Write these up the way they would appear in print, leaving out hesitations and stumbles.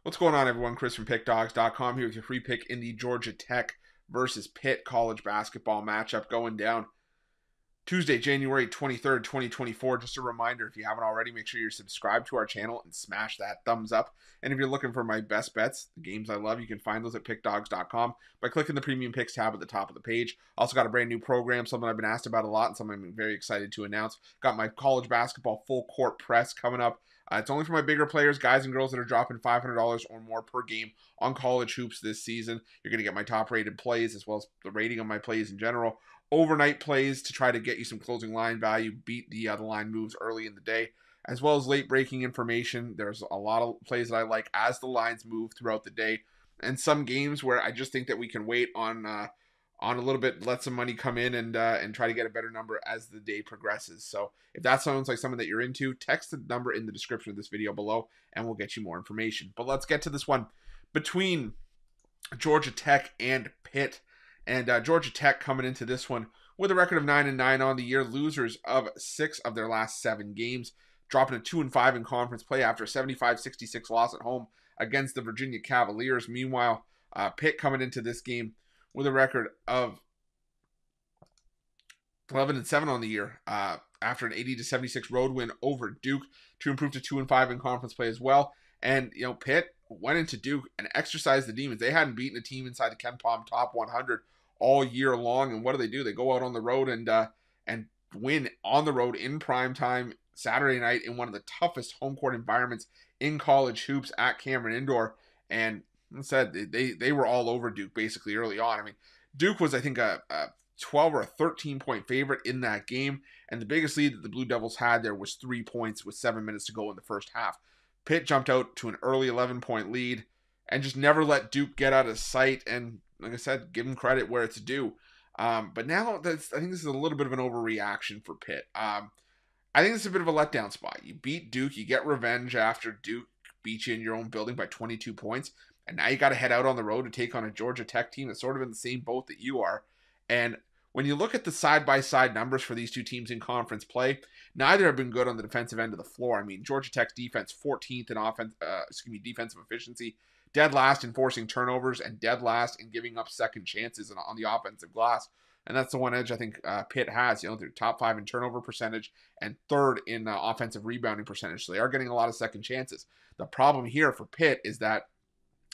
What's going on, everyone? Chris from Pickdawgz.com here with your free pick in the Georgia Tech versus Pitt college basketball matchup going down Tuesday, January 23rd, 2024. Just a reminder, if you haven't already, make sure you're subscribed to our channel and smash that thumbs up. And if you're looking for my best bets, the games I love, you can find those at Pickdawgz.com by clicking the Premium Picks tab at the top of the page. Also got a brand new program, something I've been asked about a lot and something I'm very excited to announce. Got my college basketball full court press coming up. It's only for my bigger players, guys and girls that are dropping $500 or more per game on college hoops this season. You're going to get my top-rated plays as well as the rating of my plays in general. Overnight plays to try to get you some closing line value, beat the line moves early in the day, as well as late-breaking information. There's a lot of plays that I like as the lines move throughout the day, and some games where I just think that we can wait on a little bit, let some money come in and try to get a better number as the day progresses. So if that sounds like something that you're into, text the number in the description of this video below and we'll get you more information. But let's get to this one between Georgia Tech and Pitt. And Georgia Tech coming into this one with a record of 9-9 on the year, losers of 6 of their last 7 games, dropping to 2-5 in conference play after a 75-66 loss at home against the Virginia Cavaliers. Meanwhile, Pitt coming into this game with a record of 11-7 on the year after an 80-76 road win over Duke to improve to 2-5 in conference play as well. And, Pitt went into Duke and exercised the demons. They hadn't beaten a team inside the KenPom top 100 all year long. And what do? They go out on the road and win on the road in prime time Saturday night in one of the toughest home court environments in college hoops at Cameron Indoor. And said they were all over Duke basically early on. I mean, Duke was, I think, a 12 or a 13-point favorite in that game, and the biggest lead that the Blue Devils had there was 3 points with 7 minutes to go in the first half. Pitt jumped out to an early 11-point lead and just never let Duke get out of sight, and like I said, give them credit where it's due. But now, I think this is a little bit of an overreaction for Pitt. I think this is a bit of a letdown spot. You beat Duke, you get revenge after Duke beat you in your own building by 22 points. And now you got to head out on the road to take on a Georgia Tech team that's sort of in the same boat that you are. And when you look at the side-by-side numbers for these two teams in conference play, neither have been good on the defensive end of the floor. I mean, Georgia Tech's defense 14th in defensive efficiency, dead last in forcing turnovers, and dead last in giving up second chances on the offensive glass. And that's the one edge I think Pitt has. They're top 5 in turnover percentage and 3rd in offensive rebounding percentage. So they are getting a lot of second chances. The problem here for Pitt is that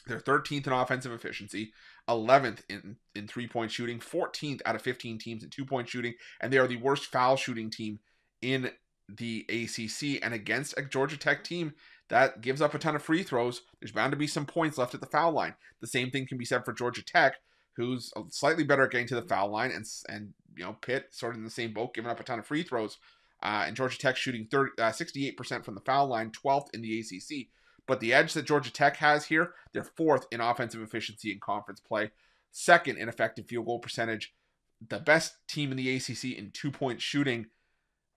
they're 13th in offensive efficiency, 11th in three-point shooting, 14th out of 15 teams in two-point shooting, and they are the worst foul shooting team in the ACC. And against a Georgia Tech team that gives up a ton of free throws, there's bound to be some points left at the foul line. The same thing can be said for Georgia Tech, who's slightly better at getting to the foul line, and Pitt sort of in the same boat, giving up a ton of free throws. And Georgia Tech shooting 68% from the foul line, 12th in the ACC. But the edge that Georgia Tech has here, they're 4th in offensive efficiency in conference play, 2nd in effective field goal percentage, the best team in the ACC in two-point shooting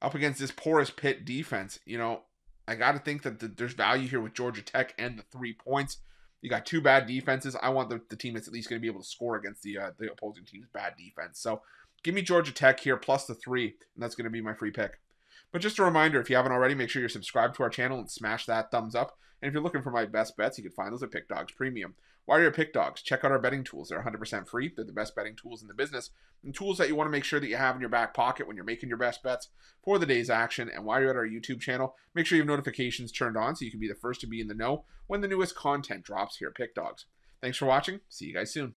up against this porous Pitt defense. I got to think that there's value here with Georgia Tech and the 3 points. You got 2 bad defenses. I want the team that's at least going to be able to score against the opposing team's bad defense. So give me Georgia Tech here plus the 3, and that's going to be my free pick. But just a reminder, if you haven't already, make sure you're subscribed to our channel and smash that thumbs up. And if you're looking for my best bets, you can find those at Pickdawgz Premium. While you're at Pickdawgz, check out our betting tools. They're 100% free. They're the best betting tools in the business, and tools that you want to make sure that you have in your back pocket when you're making your best bets for the day's action. And while you're at our YouTube channel, make sure you have notifications turned on so you can be the first to be in the know when the newest content drops here at Pickdawgz. Thanks for watching. See you guys soon.